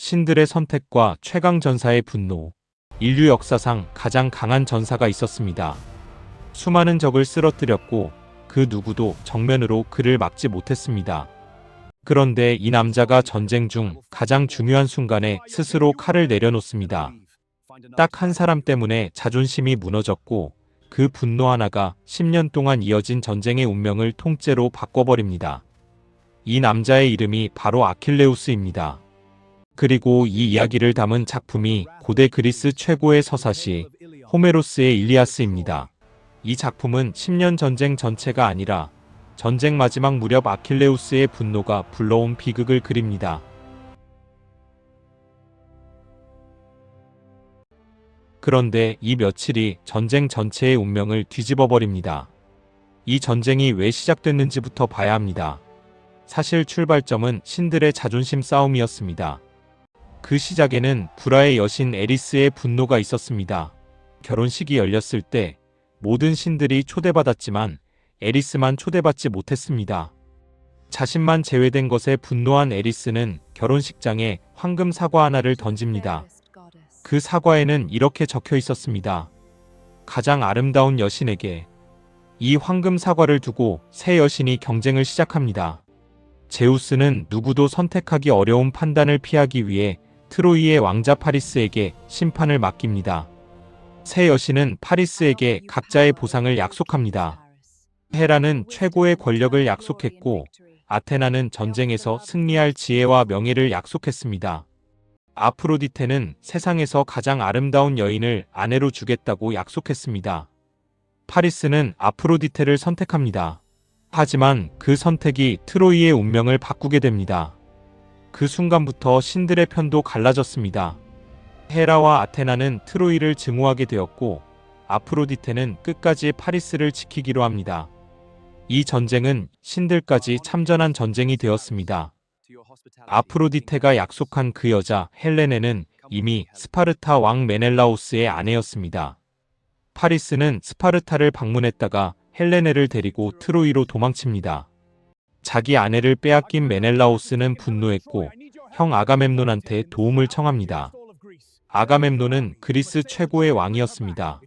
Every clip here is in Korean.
신들의 선택과 최강 전사의 분노. 인류 역사상 가장 강한 전사가 있었습니다. 수많은 적을 쓰러뜨렸고 그 누구도 정면으로 그를 막지 못했습니다. 그런데 이 남자가 전쟁 중 가장 중요한 순간에 스스로 칼을 내려놓습니다. 딱 한 사람 때문에 자존심이 무너졌고 그 분노 하나가 10년 동안 이어진 전쟁의 운명을 통째로 바꿔버립니다. 이 남자의 이름이 바로 아킬레우스입니다. 그리고 이 이야기를 담은 작품이 고대 그리스 최고의 서사시 호메로스의 일리아스입니다. 이 작품은 10년 전쟁 전체가 아니라 전쟁 마지막 무렵 아킬레우스의 분노가 불러온 비극을 그립니다. 그런데 이 며칠이 전쟁 전체의 운명을 뒤집어버립니다. 이 전쟁이 왜 시작됐는지부터 봐야 합니다. 사실 출발점은 신들의 자존심 싸움이었습니다. 그 시작에는 불화의 여신 에리스의 분노가 있었습니다. 결혼식이 열렸을 때 모든 신들이 초대받았지만 에리스만 초대받지 못했습니다. 자신만 제외된 것에 분노한 에리스는 결혼식장에 황금 사과 하나를 던집니다. 그 사과에는 이렇게 적혀 있었습니다. 가장 아름다운 여신에게. 이 황금 사과를 두고 새 여신이 경쟁을 시작합니다. 제우스는 누구도 선택하기 어려운 판단을 피하기 위해 트로이의 왕자 파리스에게 심판을 맡깁니다. 새 여신은 파리스에게 각자의 보상을 약속합니다. 헤라는 최고의 권력을 약속했고 아테나는 전쟁에서 승리할 지혜와 명예를 약속했습니다. 아프로디테는 세상에서 가장 아름다운 여인을 아내로 주겠다고 약속했습니다. 파리스는 아프로디테를 선택합니다. 하지만 그 선택이 트로이의 운명을 바꾸게 됩니다. 그 순간부터 신들의 편도 갈라졌습니다. 헤라와 아테나는 트로이를 증오하게 되었고 아프로디테는 끝까지 파리스를 지키기로 합니다. 이 전쟁은 신들까지 참전한 전쟁이 되었습니다. 아프로디테가 약속한 그 여자 헬레네는 이미 스파르타 왕 메넬라오스의 아내였습니다. 파리스는 스파르타를 방문했다가 헬레네를 데리고 트로이로 도망칩니다. 자기 아내를 빼앗긴 메넬라오스는 분노했고 형 아가멤논한테 도움을 청합니다. 아가멤논은 그리스 최고의 왕이었습니다.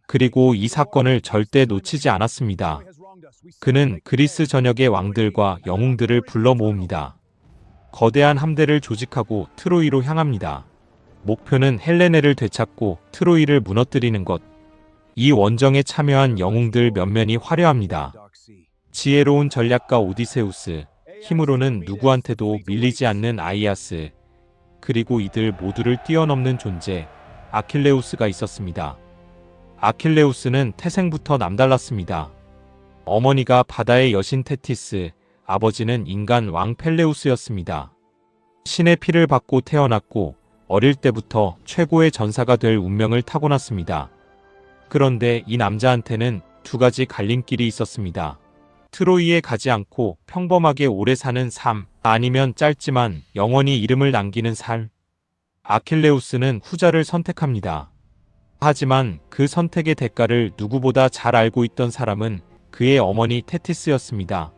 그리고 이 사건을 절대 놓치지 않았습니다. 그는 그리스 전역의 왕들과 영웅들을 불러 모읍니다. 거대한 함대를 조직하고 트로이로 향합니다. 목표는 헬레네를 되찾고 트로이를 무너뜨리는 것. 이 원정에 참여한 영웅들 몇몇이 화려합니다. 지혜로운 전략가 오디세우스, 힘으로는 누구한테도 밀리지 않는 아이아스, 그리고 이들 모두를 뛰어넘는 존재, 아킬레우스가 있었습니다. 아킬레우스는 태생부터 남달랐습니다. 어머니가 바다의 여신 테티스, 아버지는 인간 왕 펠레우스였습니다. 신의 피를 받고 태어났고 어릴 때부터 최고의 전사가 될 운명을 타고났습니다. 그런데 이 남자한테는 두 가지 갈림길이 있었습니다. 트로이에 가지 않고 평범하게 오래 사는 삶, 아니면 짧지만 영원히 이름을 남기는 삶. 아킬레우스는 후자를 선택합니다. 하지만 그 선택의 대가를 누구보다 잘 알고 있던 사람은 그의 어머니 테티스였습니다.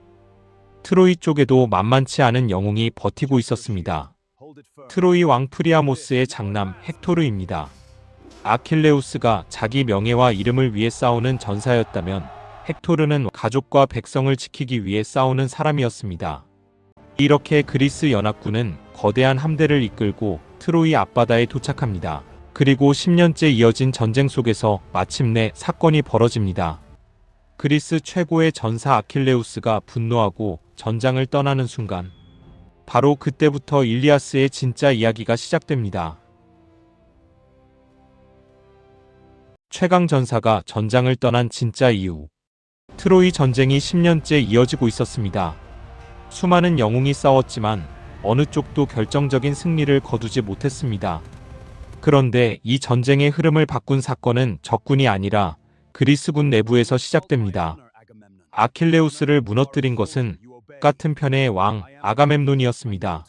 트로이 쪽에도 만만치 않은 영웅이 버티고 있었습니다. 트로이 왕 프리아모스의 장남 헥토르입니다. 아킬레우스가 자기 명예와 이름을 위해 싸우는 전사였다면 헥토르는 가족과 백성을 지키기 위해 싸우는 사람이었습니다. 이렇게 그리스 연합군은 거대한 함대를 이끌고 트로이 앞바다에 도착합니다. 그리고 10년째 이어진 전쟁 속에서 마침내 사건이 벌어집니다. 그리스 최고의 전사 아킬레우스가 분노하고 전장을 떠나는 순간, 바로 그때부터 일리아스의 진짜 이야기가 시작됩니다. 최강 전사가 전장을 떠난 진짜 이유. 트로이 전쟁이 10년째 이어지고 있었습니다. 수많은 영웅이 싸웠지만 어느 쪽도 결정적인 승리를 거두지 못했습니다. 그런데 이 전쟁의 흐름을 바꾼 사건은 적군이 아니라 그리스군 내부에서 시작됩니다. 아킬레우스를 무너뜨린 것은 같은 편의 왕 아가멤논이었습니다.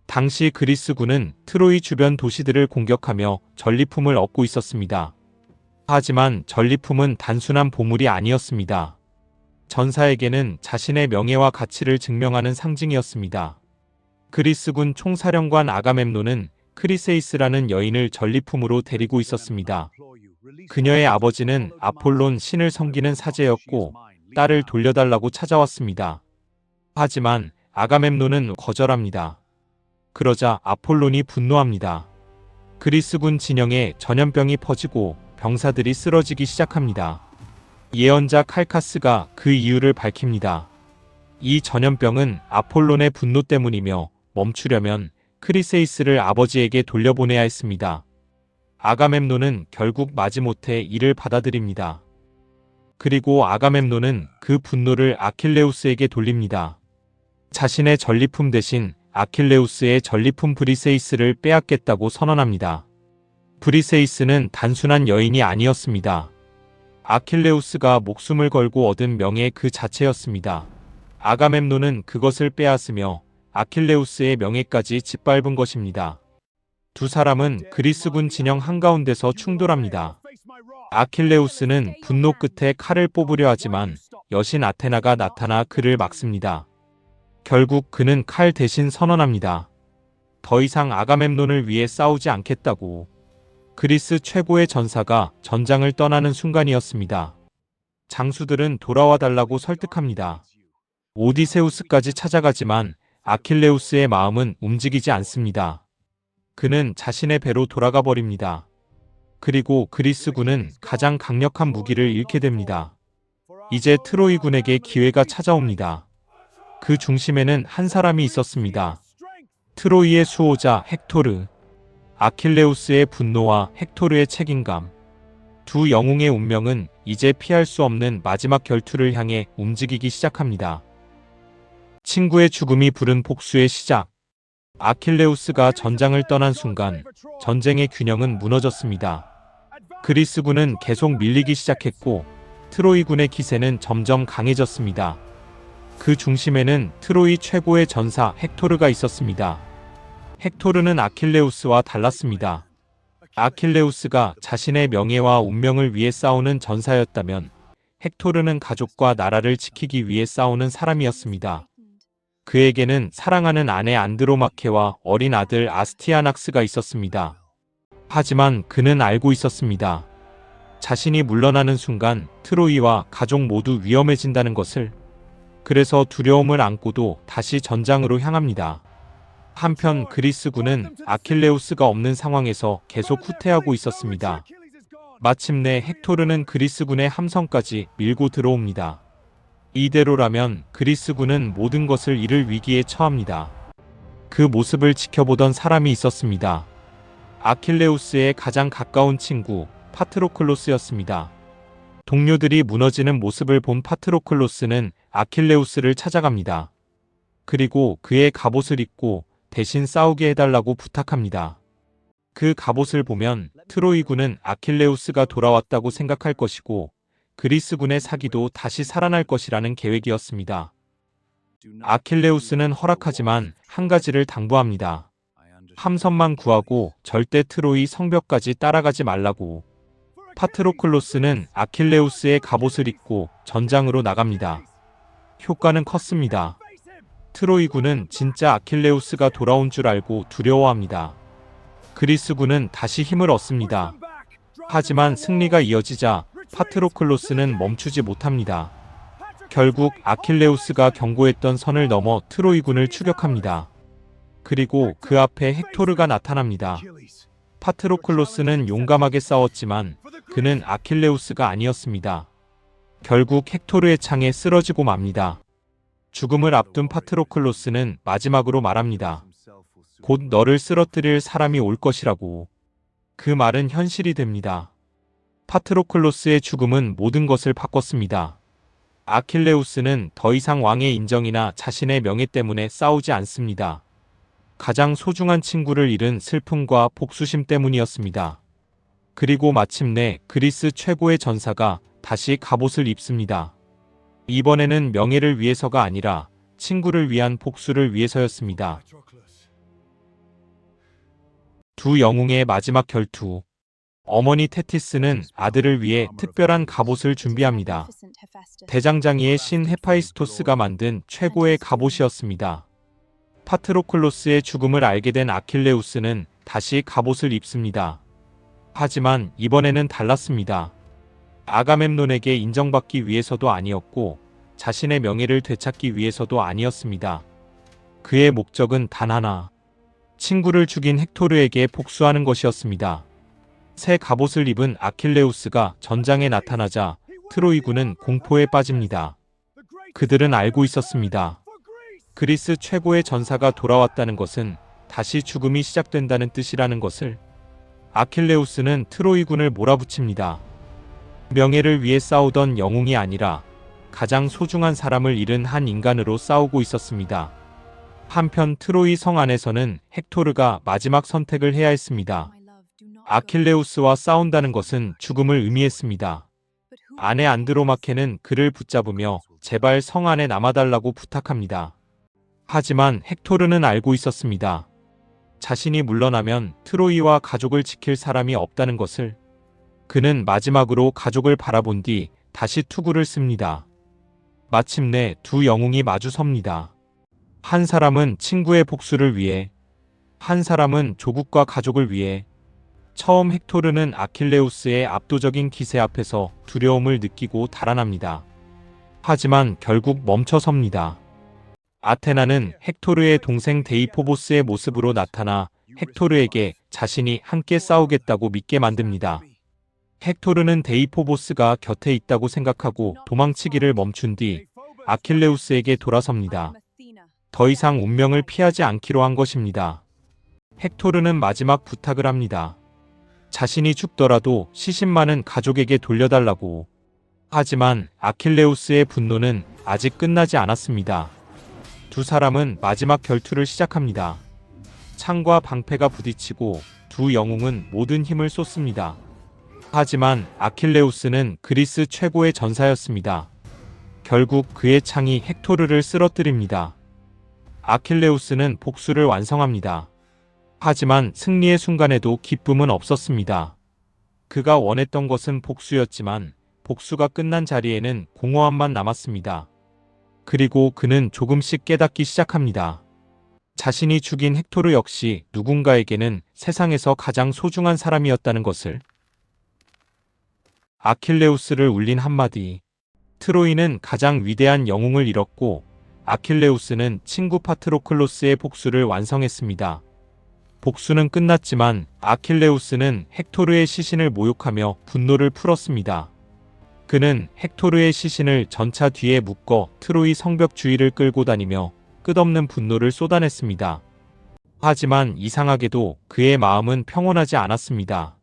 당시 그리스군은 트로이 주변 도시들을 공격하며 전리품을 얻고 있었습니다. 하지만 전리품은 단순한 보물이 아니었습니다. 전사에게는 자신의 명예와 가치를 증명하는 상징이었습니다. 그리스군 총사령관 아가멤논은 크리세이스라는 여인을 전리품으로 데리고 있었습니다. 그녀의 아버지는 아폴론 신을 섬기는 사제였고 딸을 돌려달라고 찾아왔습니다. 하지만 아가멤논은 거절합니다. 그러자 아폴론이 분노합니다. 그리스군 진영에 전염병이 퍼지고 병사들이 쓰러지기 시작합니다. 예언자 칼카스가 그 이유를 밝힙니다. 이 전염병은 아폴론의 분노 때문이며 멈추려면 크리세이스를 아버지에게 돌려보내야 했습니다. 아가멤논은 결국 마지못해 이를 받아들입니다. 그리고 아가멤논은 그 분노를 아킬레우스에게 돌립니다. 자신의 전리품 대신 아킬레우스의 전리품 브리세이스를 빼앗겠다고 선언합니다. 브리세이스는 단순한 여인이 아니었습니다. 아킬레우스가 목숨을 걸고 얻은 명예 그 자체였습니다. 아가멤논은 그것을 빼앗으며 아킬레우스의 명예까지 짓밟은 것입니다. 두 사람은 그리스군 진영 한가운데서 충돌합니다. 아킬레우스는 분노 끝에 칼을 뽑으려 하지만 여신 아테나가 나타나 그를 막습니다. 결국 그는 칼 대신 선언합니다. 더 이상 아가멤논을 위해 싸우지 않겠다고. 그리스 최고의 전사가 전장을 떠나는 순간이었습니다. 장수들은 돌아와 달라고 설득합니다. 오디세우스까지 찾아가지만 아킬레우스의 마음은 움직이지 않습니다. 그는 자신의 배로 돌아가 버립니다. 그리고 그리스군은 가장 강력한 무기를 잃게 됩니다. 이제 트로이군에게 기회가 찾아옵니다. 그 중심에는 한 사람이 있었습니다. 트로이의 수호자 헥토르. 아킬레우스의 분노와 헥토르의 책임감. 두 영웅의 운명은 이제 피할 수 없는 마지막 결투를 향해 움직이기 시작합니다. 친구의 죽음이 부른 복수의 시작. 아킬레우스가 전장을 떠난 순간 전쟁의 균형은 무너졌습니다. 그리스군은 계속 밀리기 시작했고 트로이군의 기세는 점점 강해졌습니다. 그 중심에는 트로이 최고의 전사 헥토르가 있었습니다. 헥토르는 아킬레우스와 달랐습니다. 아킬레우스가 자신의 명예와 운명을 위해 싸우는 전사였다면 헥토르는 가족과 나라를 지키기 위해 싸우는 사람이었습니다. 그에게는 사랑하는 아내 안드로마케와 어린 아들 아스티아낙스가 있었습니다. 하지만 그는 알고 있었습니다. 자신이 물러나는 순간 트로이와 가족 모두 위험해진다는 것을. 그래서 두려움을 안고도 다시 전장으로 향합니다. 한편 그리스군은 아킬레우스가 없는 상황에서 계속 후퇴하고 있었습니다. 마침내 헥토르는 그리스군의 함성까지 밀고 들어옵니다. 이대로라면 그리스군은 모든 것을 잃을 위기에 처합니다. 그 모습을 지켜보던 사람이 있었습니다. 아킬레우스의 가장 가까운 친구 파트로클로스였습니다. 동료들이 무너지는 모습을 본 파트로클로스는 아킬레우스를 찾아갑니다. 그리고 그의 갑옷을 입고 대신 싸우게 해달라고 부탁합니다. 그 갑옷을 보면 트로이군은 아킬레우스가 돌아왔다고 생각할 것이고 그리스군의 사기도 다시 살아날 것이라는 계획이었습니다. 아킬레우스는 허락하지만 한 가지를 당부합니다. 함선만 구하고 절대 트로이 성벽까지 따라가지 말라고. 파트로클로스는 아킬레우스의 갑옷을 입고 전장으로 나갑니다. 효과는 컸습니다. 트로이군은 진짜 아킬레우스가 돌아온 줄 알고 두려워합니다. 그리스군은 다시 힘을 얻습니다. 하지만 승리가 이어지자 파트로클로스는 멈추지 못합니다. 결국 아킬레우스가 경고했던 선을 넘어 트로이군을 추격합니다. 그리고 그 앞에 헥토르가 나타납니다. 파트로클로스는 용감하게 싸웠지만 그는 아킬레우스가 아니었습니다. 결국 헥토르의 창에 쓰러지고 맙니다. 죽음을 앞둔 파트로클로스는 마지막으로 말합니다. 곧 너를 쓰러뜨릴 사람이 올 것이라고. 그 말은 현실이 됩니다. 파트로클로스의 죽음은 모든 것을 바꿨습니다. 아킬레우스는 더 이상 왕의 인정이나 자신의 명예 때문에 싸우지 않습니다. 가장 소중한 친구를 잃은 슬픔과 복수심 때문이었습니다. 그리고 마침내 그리스 최고의 전사가 다시 갑옷을 입습니다. 이번에는 명예를 위해서가 아니라 친구를 위한 복수를 위해서였습니다. 두 영웅의 마지막 결투. 어머니 테티스는 아들을 위해 특별한 갑옷을 준비합니다. 대장장이의 신 헤파이스토스가 만든 최고의 갑옷이었습니다. 파트로클로스의 죽음을 알게 된 아킬레우스는 다시 갑옷을 입습니다. 하지만 이번에는 달랐습니다. 아가멤논에게 인정받기 위해서도 아니었고 자신의 명예를 되찾기 위해서도 아니었습니다. 그의 목적은 단 하나, 친구를 죽인 헥토르에게 복수하는 것이었습니다. 새 갑옷을 입은 아킬레우스가 전장에 나타나자 트로이군은 공포에 빠집니다. 그들은 알고 있었습니다. 그리스 최고의 전사가 돌아왔다는 것은 다시 죽음이 시작된다는 뜻이라는 것을. 아킬레우스는 트로이군을 몰아붙입니다. 명예를 위해 싸우던 영웅이 아니라 가장 소중한 사람을 잃은 한 인간으로 싸우고 있었습니다. 한편 트로이 성 안에서는 헥토르가 마지막 선택을 해야 했습니다. 아킬레우스와 싸운다는 것은 죽음을 의미했습니다. 아내 안드로마케는 그를 붙잡으며 제발 성 안에 남아달라고 부탁합니다. 하지만 헥토르는 알고 있었습니다. 자신이 물러나면 트로이와 가족을 지킬 사람이 없다는 것을. 그는 마지막으로 가족을 바라본 뒤 다시 투구를 씁니다. 마침내 두 영웅이 마주섭니다. 한 사람은 친구의 복수를 위해, 한 사람은 조국과 가족을 위해. 처음 헥토르는 아킬레우스의 압도적인 기세 앞에서 두려움을 느끼고 달아납니다. 하지만 결국 멈춰섭니다. 아테나는 헥토르의 동생 데이포보스의 모습으로 나타나 헥토르에게 자신이 함께 싸우겠다고 믿게 만듭니다. 헥토르는 데이포보스가 곁에 있다고 생각하고 도망치기를 멈춘 뒤 아킬레우스에게 돌아섭니다. 더 이상 운명을 피하지 않기로 한 것입니다. 헥토르는 마지막 부탁을 합니다. 자신이 죽더라도 시신 많은 가족에게 돌려달라고. 하지만 아킬레우스의 분노는 아직 끝나지 않았습니다. 두 사람은 마지막 결투를 시작합니다. 창과 방패가 부딪히고 두 영웅은 모든 힘을 쏟습니다. 하지만 아킬레우스는 그리스 최고의 전사였습니다. 결국 그의 창이 헥토르를 쓰러뜨립니다. 아킬레우스는 복수를 완성합니다. 하지만 승리의 순간에도 기쁨은 없었습니다. 그가 원했던 것은 복수였지만 복수가 끝난 자리에는 공허함만 남았습니다. 그리고 그는 조금씩 깨닫기 시작합니다. 자신이 죽인 헥토르 역시 누군가에게는 세상에서 가장 소중한 사람이었다는 것을. 아킬레우스를 울린 한마디. 트로이는 가장 위대한 영웅을 잃었고 아킬레우스는 친구 파트로클로스의 복수를 완성했습니다. 복수는 끝났지만 아킬레우스는 헥토르의 시신을 모욕하며 분노를 풀었습니다. 그는 헥토르의 시신을 전차 뒤에 묶어 트로이 성벽 주위를 끌고 다니며 끝없는 분노를 쏟아냈습니다. 하지만 이상하게도 그의 마음은 평온하지 않았습니다.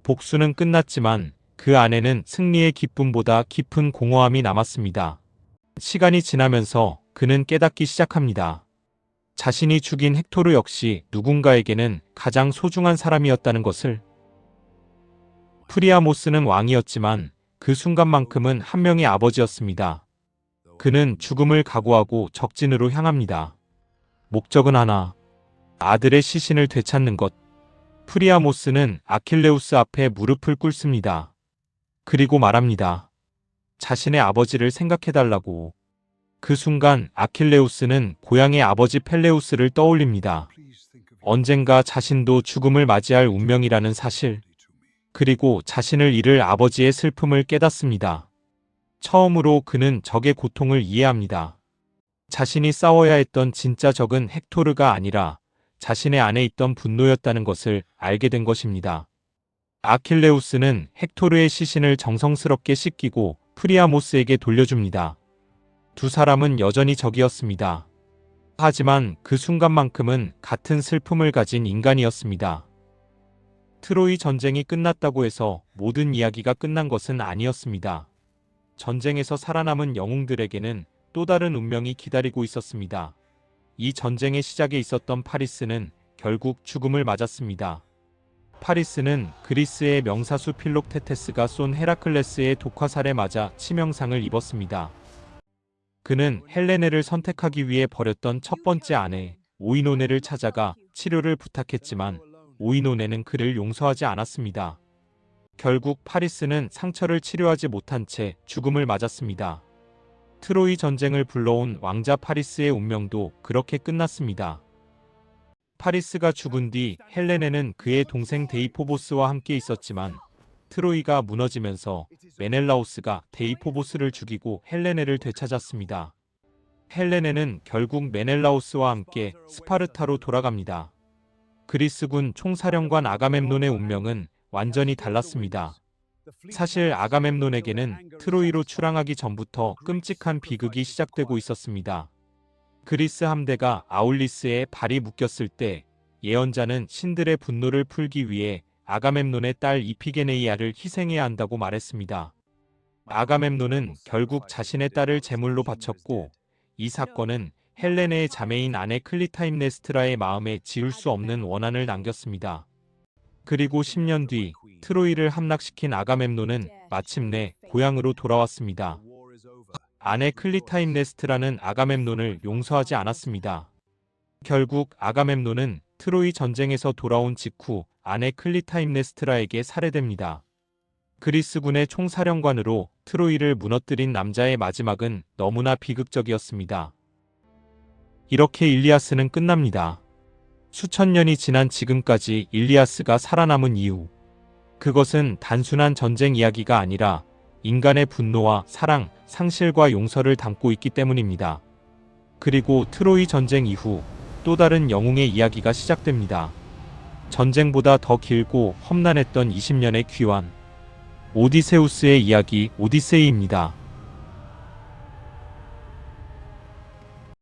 복수는 끝났지만 그 안에는 승리의 기쁨보다 깊은 공허함이 남았습니다. 시간이 지나면서 그는 깨닫기 시작합니다. 자신이 죽인 헥토르 역시 누군가에게는 가장 소중한 사람이었다는 것을. 프리아모스는 왕이었지만 그 순간만큼은 한 명의 아버지였습니다. 그는 죽음을 각오하고 적진으로 향합니다. 목적은 하나, 아들의 시신을 되찾는 것. 프리아모스는 아킬레우스 앞에 무릎을 꿇습니다. 그리고 말합니다. 자신의 아버지를 생각해달라고. 그 순간 아킬레우스는 고향의 아버지 펠레우스를 떠올립니다. 언젠가 자신도 죽음을 맞이할 운명이라는 사실. 그리고 자신을 잃을 아버지의 슬픔을 깨닫습니다. 처음으로 그는 적의 고통을 이해합니다. 자신이 싸워야 했던 진짜 적은 헥토르가 아니라 자신의 안에 있던 분노였다는 것을 알게 된 것입니다. 아킬레우스는 헥토르의 시신을 정성스럽게 씻기고 프리아모스에게 돌려줍니다. 두 사람은 여전히 적이었습니다. 하지만 그 순간만큼은 같은 슬픔을 가진 인간이었습니다. 트로이 전쟁이 끝났다고 해서 모든 이야기가 끝난 것은 아니었습니다. 전쟁에서 살아남은 영웅들에게는 또 다른 운명이 기다리고 있었습니다. 이 전쟁의 시작에 있었던 파리스는 결국 죽음을 맞았습니다. 파리스는 그리스의 명사수 필록테테스가 쏜 헤라클레스의 독화살에 맞아 치명상을 입었습니다. 그는 헬레네를 선택하기 위해 버렸던 첫 번째 아내 오이노네를 찾아가 치료를 부탁했지만 오이노네는 그를 용서하지 않았습니다. 결국 파리스는 상처를 치료하지 못한 채 죽음을 맞았습니다. 트로이 전쟁을 불러온 왕자 파리스의 운명도 그렇게 끝났습니다. 파리스가 죽은 뒤 헬레네는 그의 동생 데이포보스와 함께 있었지만 트로이가 무너지면서 메넬라오스가 데이포보스를 죽이고 헬레네를 되찾았습니다. 헬레네는 결국 메넬라오스와 함께 스파르타로 돌아갑니다. 그리스군 총사령관 아가멤논의 운명은 완전히 달랐습니다. 사실 아가멤논에게는 트로이로 출항하기 전부터 끔찍한 비극이 시작되고 있었습니다. 그리스 함대가 아울리스에 발이 묶였을 때 예언자는 신들의 분노를 풀기 위해 아가멤논의 딸 이피게네이아를 희생해야 한다고 말했습니다. 아가멤논은 결국 자신의 딸을 제물로 바쳤고 이 사건은 헬레네의 자매인 아내 클리타임네스트라의 마음에 지울 수 없는 원한을 남겼습니다. 그리고 10년 뒤 트로이를 함락시킨 아가멤논은 마침내 고향으로 돌아왔습니다. 아내 클리타임네스트라는 아가멤논을 용서하지 않았습니다. 결국 아가멤논은 트로이 전쟁에서 돌아온 직후 아내 클리타임네스트라에게 살해됩니다. 그리스군의 총사령관으로 트로이를 무너뜨린 남자의 마지막은 너무나 비극적이었습니다. 이렇게 일리아스는 끝납니다. 수천 년이 지난 지금까지 일리아스가 살아남은 이유. 그것은 단순한 전쟁 이야기가 아니라 인간의 분노와 사랑, 상실과 용서를 담고 있기 때문입니다. 그리고 트로이 전쟁 이후 또 다른 영웅의 이야기가 시작됩니다. 전쟁보다 더 길고 험난했던 20년의 귀환. 오디세우스의 이야기 오디세이입니다.